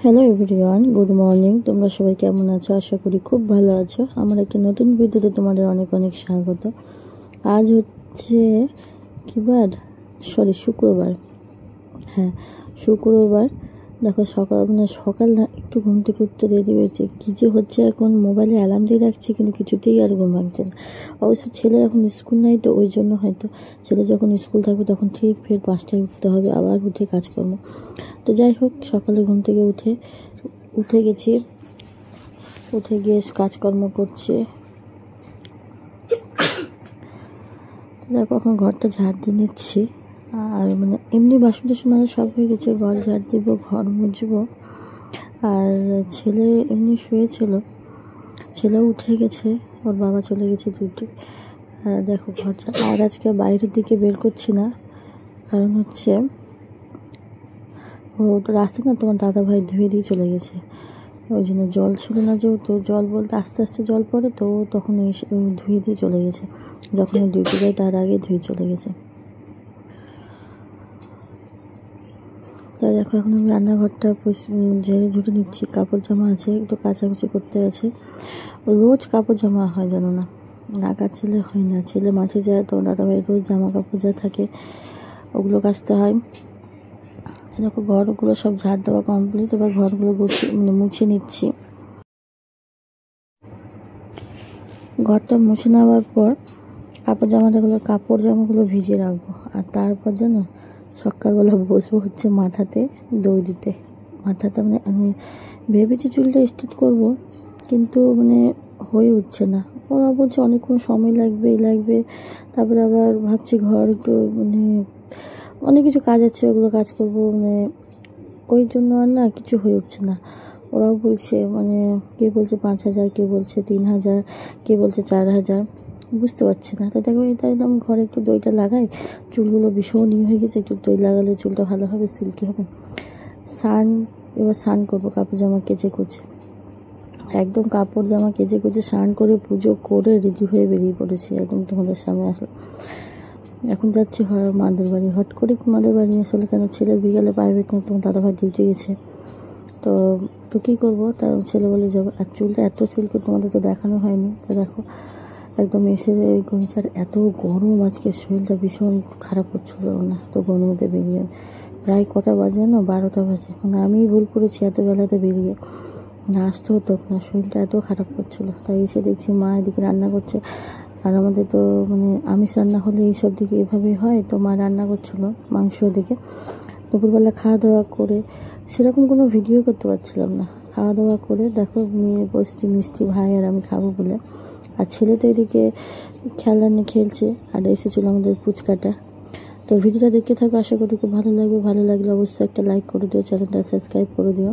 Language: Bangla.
Hello everyone, good morning. তোমরা সবাই কেমন আছো? আশা করি খুব ভালো আছো। আমার একটা নতুন ভিডিওতে তোমাদের অনেক অনেক স্বাগত। আজ হচ্ছে শুক্রবার। হ্যাঁ, শুক্রবার। দেখো সকাল না একটু ঘুম থেকে উঠতে দেরি হয়েছে। কী যে হচ্ছে, এখন মোবাইলে অ্যালার্ম দিয়ে রাখছি কিন্তু কিছুতেই আর ঘুম ভাঙছে না। অবশ্য ছেলের এখন স্কুল নাই, তো ওই জন্য হয়তো ছেলে যখন স্কুল থাকবে তখন ঠিক ফের 5টায় উঠতে হবে, আবার উঠে কাজকর্ম। তো যাই হোক, সকালে ঘুম থেকে উঠে গেছি, উঠে গিয়ে কাজকর্ম করছি। দেখো এখন ঘরটা ঝাড় দিয়ে নিচ্ছি। আর এমনি বাসন টাসন সব হয়ে গেছে, ঘর ঝাড় দিব, ঘর মুছবো। আর ছেলে এমনি শুয়েছিল, ছেলেও উঠে গেছে, ওর বাবা চলে গেছে ডিউটি। দেখো ঘর আর আজকে বাইরের দিকে বের করছি না, কারণ হচ্ছে ওটা রাস্তা না, তোমার দাদা ভাই ধুয়ে দিয়ে চলে গেছে। ওই জন্য জল ছিল না, যেহেতু জল বলতে আস্তে আস্তে জল পড়ে, তো তখন এসে ধুয়ে দিয়ে চলে গেছে। যখন ডিউটি যায় তার আগে ধুয়ে চলে গেছে। তাই দেখো এখন আমি রান্নাঘরটা ঝেড়ে ঝুড়ে নিচ্ছি। কাপড় জামা আছে, একটু কাচাকুচি করতে আছে। রোজ কাপড় জামা হয় জানো না কাচলে হয় না। ছেলে মাঠে যায়, তো দাদাভাই রোজ জামা কাপড় যা থাকে ওগুলো কাচতে হয়। দেখো ঘরগুলো সব ঝাড় দেওয়া কমপ্লিট, এবার ঘরগুলো মুছে নিচ্ছি। ঘরটা মুছে নেওয়ার পর কাপড় জামাগুলো ভিজিয়ে রাখবো। আর তারপর যেন সকালবেলা বসবো হচ্ছে মাথাতে দই দিতে। মাথাতে আমি ভেবেছি চুলটা স্ট্রেট করবো, কিন্তু হয়ে উঠছে না। ওরা বলছে অনেকক্ষণ সময় লাগবে। তারপরে আবার ভাবছি ঘর একটু অনেক কিছু কাজ আছে, ওগুলো কাজ করবো, ওই জন্য আর না কিছু হয়ে উঠছে না। ওরাও বলছে কে বলছে 5,000, কে বলছে 3,000, কে বলছে 4,000, বুঝতে পারছি না। তো দেখো তাই আমি ঘরে একটু দইটা লাগাই। চুলগুলো ভীষণ হয়ে গেছে, একটু দই লাগালে চুলটা ভালো হবে, সিল্কি হবে। এবার স্নান করবো কাপড় জামা কেচে কুচে, একদম কাপড় জামা কেচে কুচে স্নান করে পুজো করে রেডি হয়ে বেরিয়ে পড়েছি, একদম তোমাদের সামনে আসলাম। এখন যাচ্ছি মাদের বাড়ি। হট করে মাদের বাড়ি আসলে কেন, ছেলের বিকালে প্রাইভেট নিয়ে তোমার দাদাভাই ডিউটি গেছে, তো কী করবো, তার ছেলে বলে যাবো। আর চুলটা এত সিল্কি তোমাদের তো দেখানো হয়নি। তা দেখো একদম এসে আর এত গরম, আজকে শরীরটা ভীষণ খারাপ হচ্ছিল না, তো গরমতে বেরিয়ে প্রায় কটা বাজে না, 12টা বাজে। আমি ভুল করেছি এত বেলাতে বেরিয়ে, না আসতে হতো না, শরীরটা এত খারাপ করছিল। তাই এসে দেখছি মা এদিকে রান্না করছে। আর আমাদের তো আমিষ রান্না হলে এইসব দিকে এভাবেই হয়, তো মা রান্না করছিলো মাংস দিকে। দুপুরবেলা খাওয়া দাওয়া করে সেরকম কোনো ভিডিও করতে পারছিলাম না। খাওয়া দাওয়া করে দেখো নিয়ে বসেছি মিষ্টি, ভাই আর আমি খাবো বলে। আর ছেলে তো এদিকে খেলা নিয়ে খেলছে, আর এসেছিলো আমাদের পুচকাটা। তো ভিডিওটা দেখতে থাকো, আশা করি খুব ভালো লাগবে। ভালো লাগলে অবশ্যই একটা লাইক করে দিও, চ্যানেলটা সাবস্ক্রাইব করে দিও।